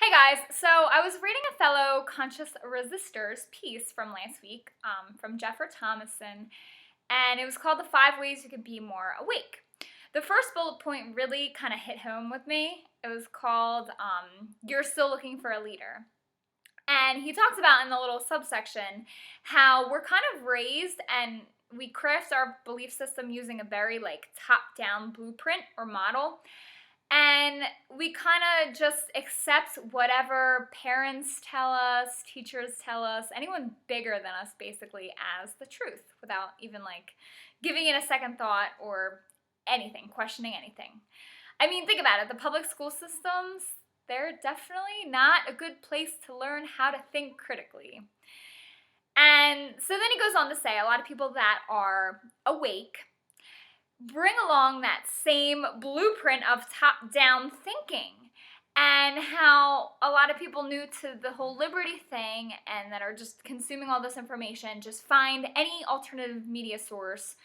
Hey guys, so I was reading a fellow conscious resistors piece from last week from Jeffrey Thomason, and it was called The 5 Ways You Can Be More Awake. The first bullet point really kind of hit home with me. It was called You're Still Looking for a Leader. And he talks about in the little subsection how we're kind of raised and we craft our belief system using a very top-down blueprint or model. And we kind of just accept whatever parents tell us, teachers tell us, anyone bigger than us basically as the truth without even giving it a second thought or anything, questioning anything. I mean, think about it. The public school systems, they're definitely not a good place to learn how to think critically. And so then he goes on to say a lot of people that are awake bring along that same blueprint of top-down thinking, and how a lot of people new to the whole liberty thing and that are just consuming all this information just find any alternative media source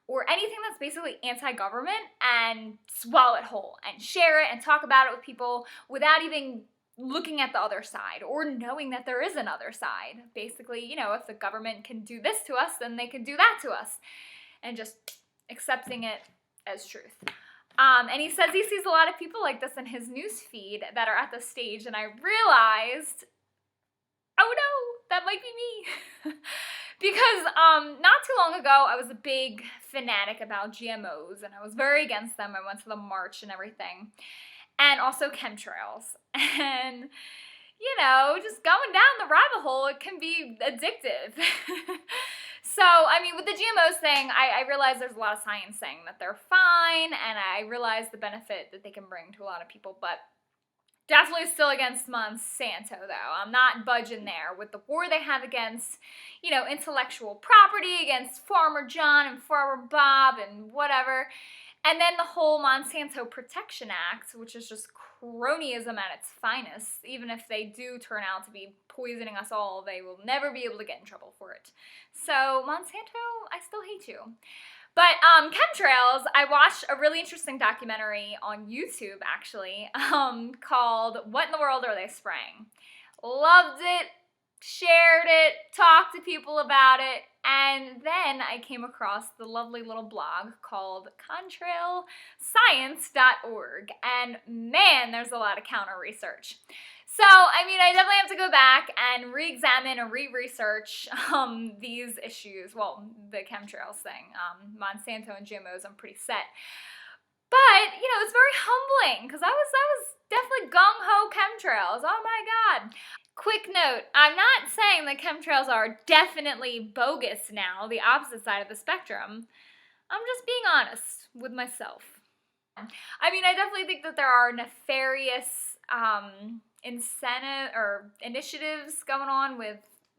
or anything that's basically anti-government and swallow it whole and share it and talk about it with people without even looking at the other side or knowing that there is another side. Basically, if the government can do this to us, then they can do that to us, and just accepting it as truth. And he says he sees a lot of people like this in his news feed that are at this stage, and I realized, oh no, that might be me. Because not too long ago, I was a big fanatic about GMOs, and I was very against them. I went to the march and everything, and also chemtrails. And just going down the rabbit hole, it can be addictive. So, with the GMOs thing, I realize there's a lot of science saying that they're fine, and I realize the benefit that they can bring to a lot of people, but definitely still against Monsanto, though. I'm not budging there with the war they have against, intellectual property, against Farmer John and Farmer Bob and whatever. And then the whole Monsanto Protection Act, which is just cronyism at its finest. Even if they do turn out to be poisoning us all, they will never be able to get in trouble for it. So, Monsanto, I still hate you. But chemtrails, I watched a really interesting documentary on YouTube, actually, called What in the World Are They Spraying? Loved it, shared it, talked to people about it, and then I came across the lovely little blog called contrailscience.org, and man, there's a lot of counter research. So, I definitely have to go back and re-examine and re-research these issues. Well, the chemtrails thing, Monsanto and GMOs, I'm pretty set. But, it's very humbling, because I was definitely gung-ho chemtrails. Oh my God. Quick note, I'm not saying that chemtrails are definitely bogus now, the opposite side of the spectrum. I'm just being honest with myself. I definitely think that there are nefarious incentive or initiatives going on with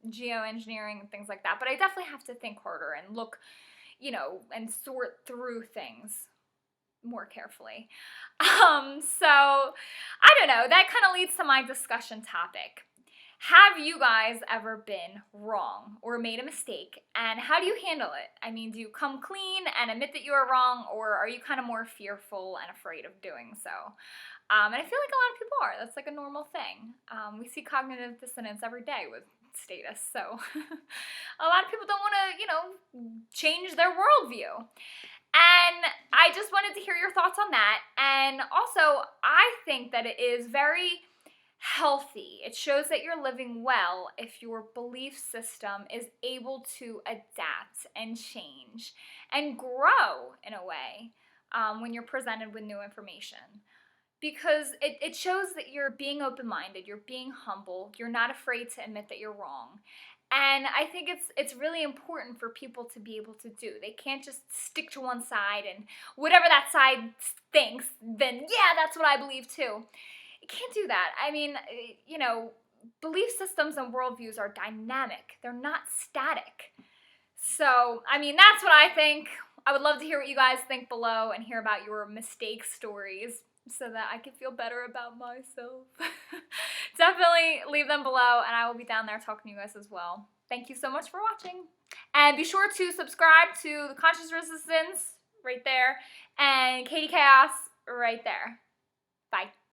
geoengineering and things like that, but I definitely have to think harder and look, and sort through things more carefully. So, I don't know, that kind of leads to my discussion topic. Have you guys ever been wrong or made a mistake, and how do you handle it? Do you come clean and admit that you are wrong, or are you kind of more fearful and afraid of doing so? And I feel like a lot of people are. That's like a normal thing. We see cognitive dissonance every day with status, so a lot of people don't want to, change their worldview. And I just wanted to hear your thoughts on that. And also, I think that it is very healthy. It shows that you're living well if your belief system is able to adapt and change and grow in a way when you're presented with new information. Because it shows that you're being open-minded, you're being humble, you're not afraid to admit that you're wrong. And I think it's really important for people to be able to do. They can't just stick to one side and whatever that side thinks, then yeah, that's what I believe too. You can't do that. Belief systems and worldviews are dynamic. They're not static. So, that's what I think. I would love to hear what you guys think below and hear about your mistake stories so that I can feel better about myself. Definitely leave them below, and I will be down there talking to you guys as well. Thank you so much for watching. And be sure to subscribe to the Conscious Resistance right there and Katie Chaos right there. Bye.